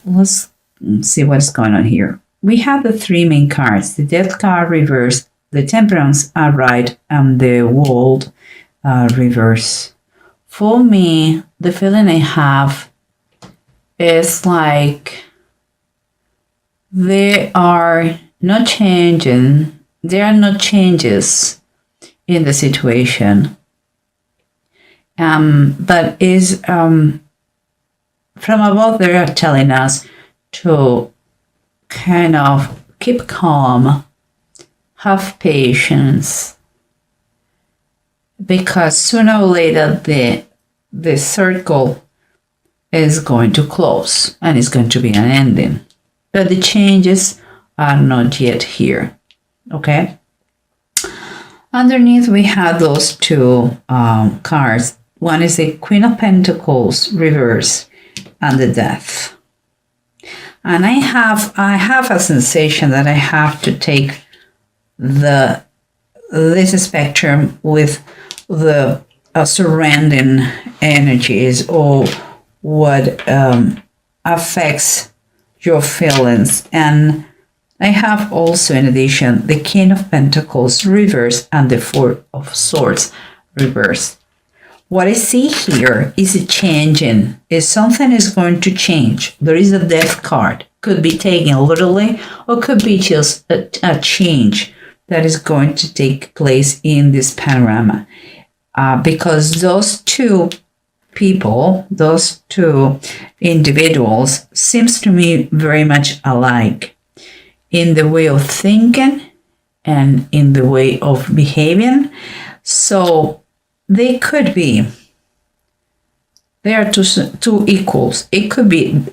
let's see what's going on here. We have the three main cards: the Death card reverse, the Temperance upright, and the World reverse. For me, the feeling I have is like there are no changing. There are no changes in the situation. But is from above they are telling us to kind of keep calm, have patience, because sooner or later the circle is going to close and it's going to be an ending. But the changes are not yet here. Okay. Underneath we have those two cards. One is the Queen of Pentacles reverse and the Death. And I have a sensation that I have to take this spectrum with the surrounding energies, or what affects your feelings. And I have also, in addition, the King of Pentacles reverse and the Four of Swords reverse. What I see here is a changing. If something is going to change, there is a Death card. Could be taken literally, or could be just a change that is going to take place in this panorama. Because those two people, those two individuals, seems to me very much alike in the way of thinking and in the way of behaving. So they are two equals. It could be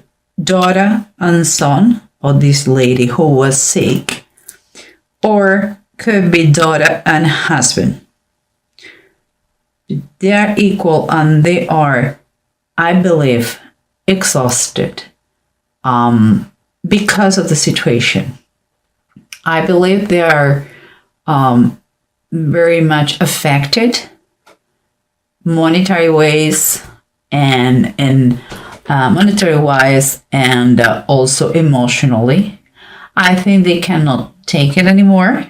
daughter and son of this lady who was sick, or could be daughter and husband. They are equal, and they are, I believe, exhausted because of the situation. I believe they are very much affected monetary ways and monetary wise, and also emotionally. I think they cannot take it anymore.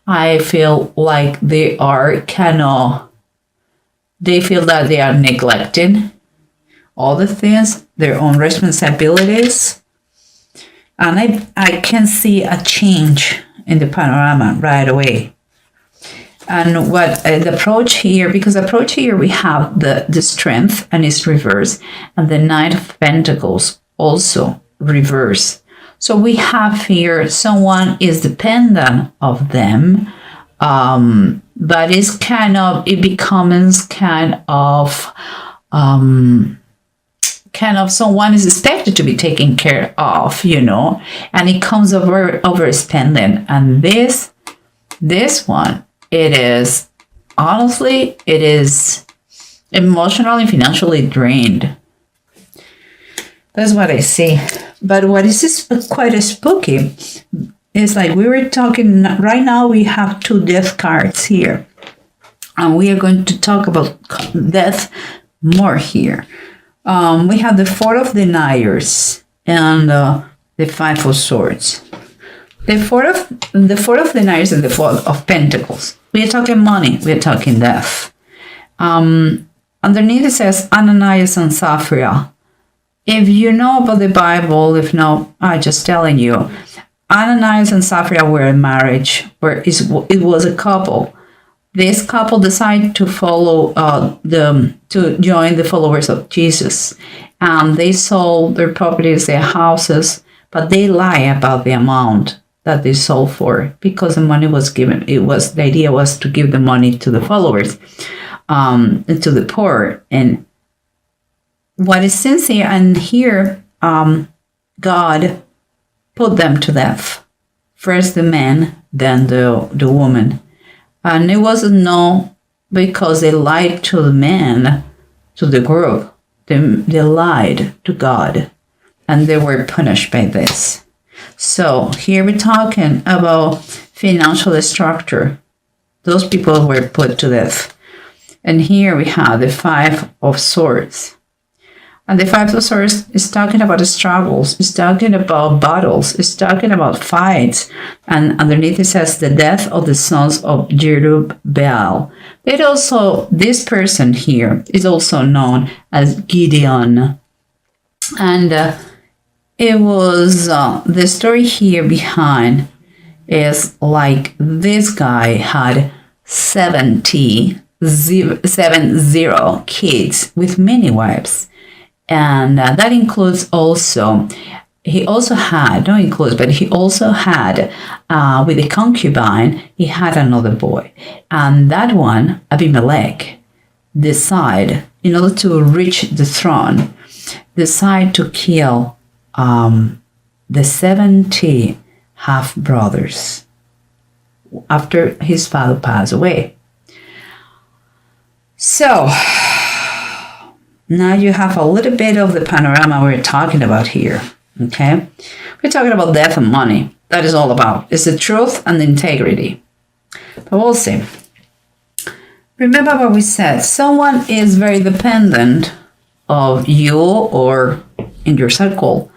I feel like they feel that they are neglecting all the things, their own responsibilities. And I can see a change in the panorama right away. And what the approach here, because approach here we have the Strength and its reverse, and the Knight of Pentacles also reverse. So we have here someone is dependent of them, but it becomes kind of someone is expected to be taken care of, and it comes overspending. And this one, it is emotionally and financially drained. That's what I see. But what is quite spooky is, like we were talking right now, we have two Death cards here. And we are going to talk about death more here. We have the Four of Deniers and the Five of Swords. The Four of Deniers and the Four of Pentacles. We are talking money. We are talking death. Underneath it says Ananias and Sapphira. If you know about the Bible, if not, I'm just telling you. Ananias and Sapphira were in marriage, where it was a couple. This couple decided to follow to join the followers of Jesus, and they sold their properties, their houses, but they lie about the amount that they sold for, because the money was given. The idea was to give the money to the followers, and to the poor. And what is sincere, and here God put them to death. First the man, then the woman. And it wasn't no, because they lied to the man, to the group. They lied to God, and they were punished by this. So here we're talking about financial structure. Those people were put to death. And here we have the Five of Swords. And the Five of Swords is talking about the struggles, it's talking about battles, it's talking about fights. And underneath it says the death of the sons of Jerubbaal. It also, this person here is also known as Gideon. And it was, the story here behind is like this guy had 70 kids with many wives. And that includes also, he also had, not includes, but he also had, with a concubine, he had another boy. And that one, Abimelech, decided, in order to reach the throne, decided to kill the 70 half-brothers after his father passed away. So, now you have a little bit of the panorama we're talking about here, okay? We're talking about death and money. That is all about. It's the truth and the integrity. But we'll see. Remember what we said. Someone is very dependent of you or in your circle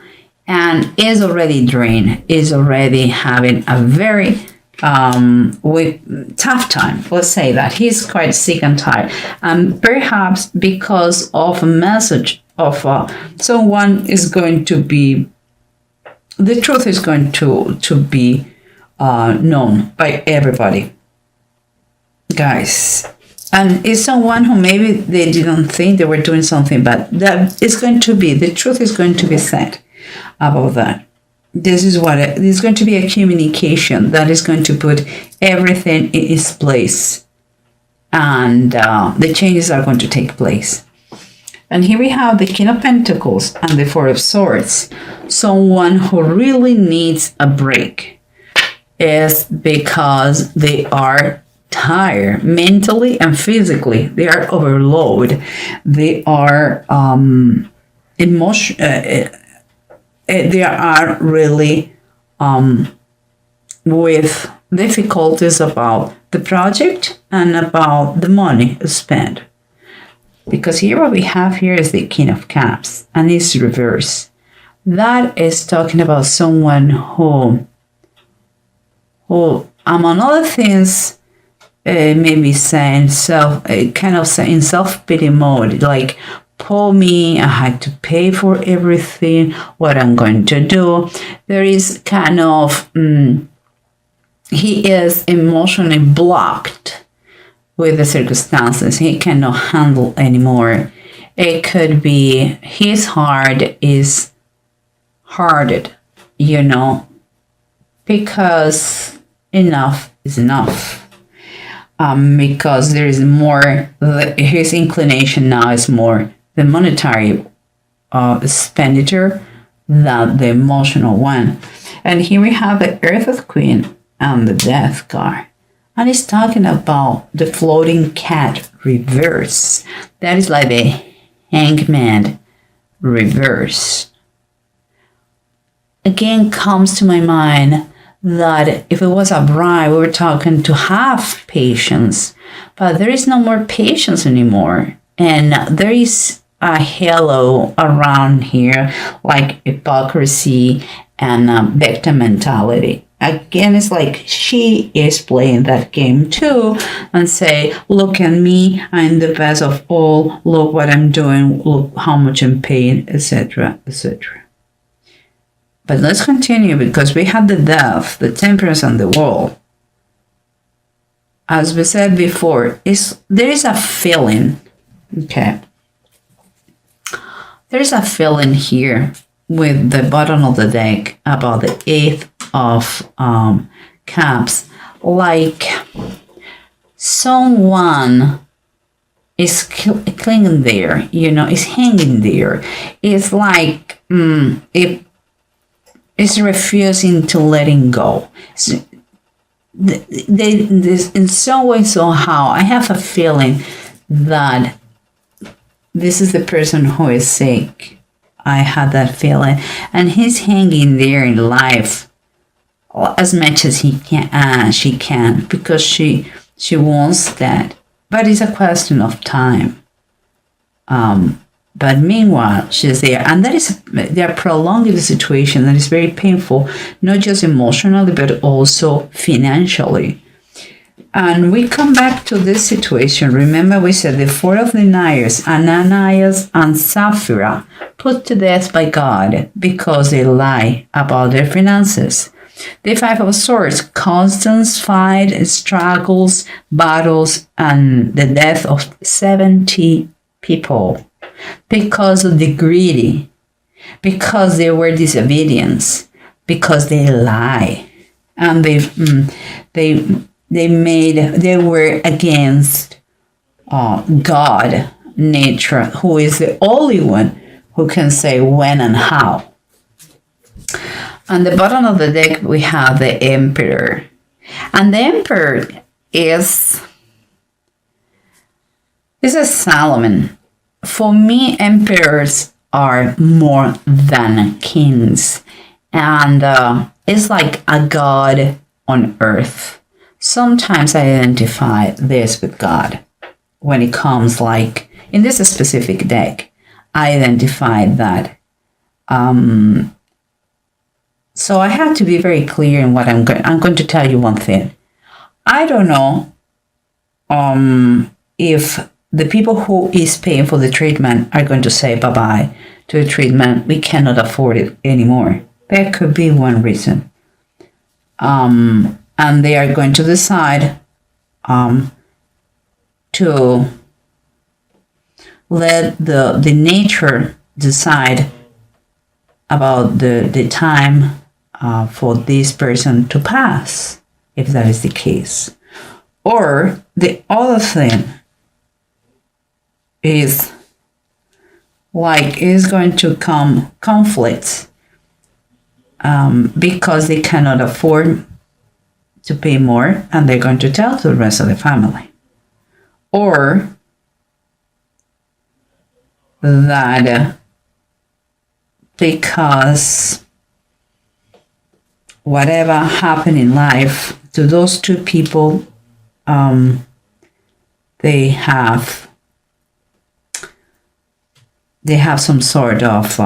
and is already drained, is already having a very tough time. Let's say that he's quite sick and tired, and perhaps because of a message of someone is going to be, the truth is going to be known by everybody, guys. And it's someone who maybe they didn't think they were doing something, but that is going to be, the truth is going to be said about that. This is what there's going to be a communication that is going to put everything in its place, and the changes are going to take place. And here we have the King of Pentacles and the Four of Swords. Someone who really needs a break is because they are tired mentally and physically. They are overloaded. They are they are really with difficulties about the project and about the money spent. Because here what we have here is the King of Cups, and it's reverse. That is talking about someone who among other things, maybe saying in self-pity mode, like, poor me, I had to pay for everything, what I'm going to do. There is kind of, he is emotionally blocked with the circumstances. He cannot handle anymore. It could be his heart is hardened, because enough is enough. Because there is more, his inclination now is more the monetary expenditure than the emotional one. And here we have the Earth Queen and the Death card. And it's talking about the floating cat reverse. That is like the Hangman reverse. Again, comes to my mind that if it was a bride, we were talking to have patience, but there is no more patience anymore. And there is a halo around here, like hypocrisy and victim mentality. Again, it's like she is playing that game too and say, look at me, I'm the best of all, look what I'm doing, look how much I'm paying, etc., etc. But let's continue, because we had the Death, the Temperance, and the World. As we said before, there is a feeling, okay? There's a feeling here with the bottom of the deck about the Eight of Cups, like someone is clinging there, is hanging there. It's like it's refusing to letting go. In some way, somehow, I have a feeling that this is the person who is sick. I had that feeling. And he's hanging there in life as much as she can, because she wants that. But it's a question of time. But meanwhile, she's there. And they are prolonging the situation that is very painful, not just emotionally, but also financially. And we come back to this situation. Remember, we said the four of the deniers, Ananias and Sapphira, put to death by God because they lie about their finances. The Five of Swords, constant fight, struggles, battles, and the death of 70 people because of the greedy, because they were disobedience, because they lie, and they were against God, nature, who is the only one who can say when and how. On the bottom of the deck, we have the Emperor. And the Emperor is a Solomon. For me, emperors are more than kings. And it's like a god on earth. Sometimes I identify this with God. When it comes like, in this specific deck, I identified that. So I have to be very clear in what I'm going to tell you one thing. I don't know if the people who is paying for the treatment are going to say bye-bye to the treatment. We cannot afford it anymore. That could be one reason. And they are going to decide to let the nature decide about the time for this person to pass, if that is the case. Or the other thing is going to come conflicts because they cannot afford to pay more, and they're going to tell to the rest of the family. Or that because whatever happened in life to those two people, they have some sort of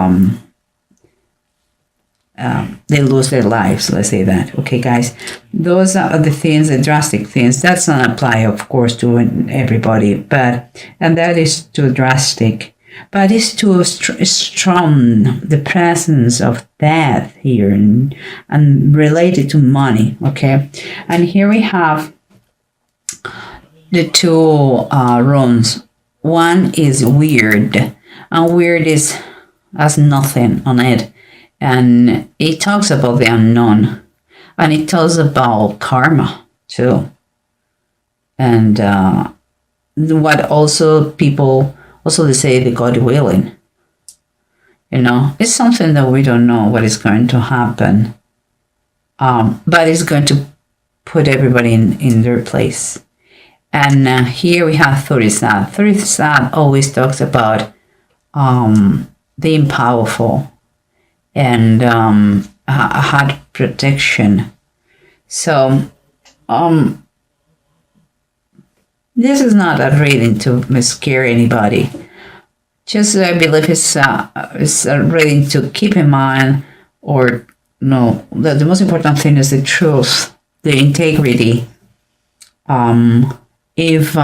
they lose their lives, let's say that. Okay, guys, those are the things, the drastic things. That's not apply, of course, to everybody, and that is too drastic. But it's too strong, the presence of death here and related to money, okay? And here we have the two runes. One is weird, and weird has nothing on it. And it talks about the unknown, and it tells about karma too. And what also people... Also, they say the God willing. It's something that we don't know what is going to happen. But it's going to put everybody in their place. And here we have Thurisad. Thurisad always talks about being powerful and heart protection. So, this is not a reading to scare anybody. Just I believe it's a reading to keep in mind, or no, the most important thing is the truth, the integrity. If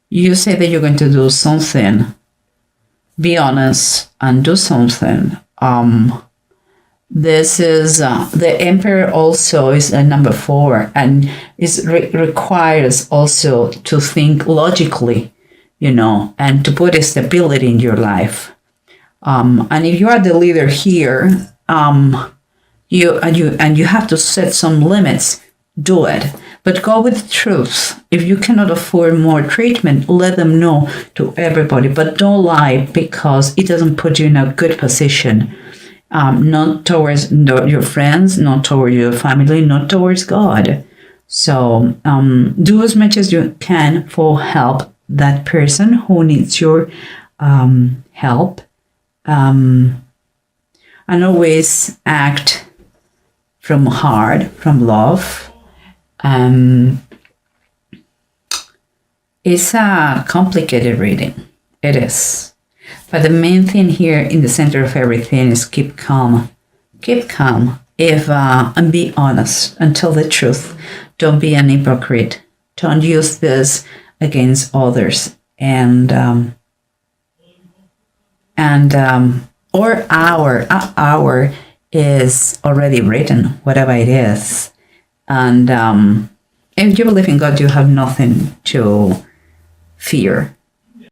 you say that you're going to do something, be honest and do something. This is the Emperor also is a number 4, and it requires also to think logically, and to put a stability in your life. And if you are the leader here, you have to set some limits. Do it, but go with truth. If you cannot afford more treatment, let them know to everybody, but don't lie, because it doesn't put you in a good position. Not towards your friends, not towards your family, not towards God. So do as much as you can for help that person who needs your help. And always act from heart, from love. It's a complicated reading. It is. But the main thing here in the center of everything is keep calm. Keep calm. And be honest and tell the truth. Don't be an hypocrite. Don't use this against others. Or our is already written, whatever it is. And if you believe in God, you have nothing to fear.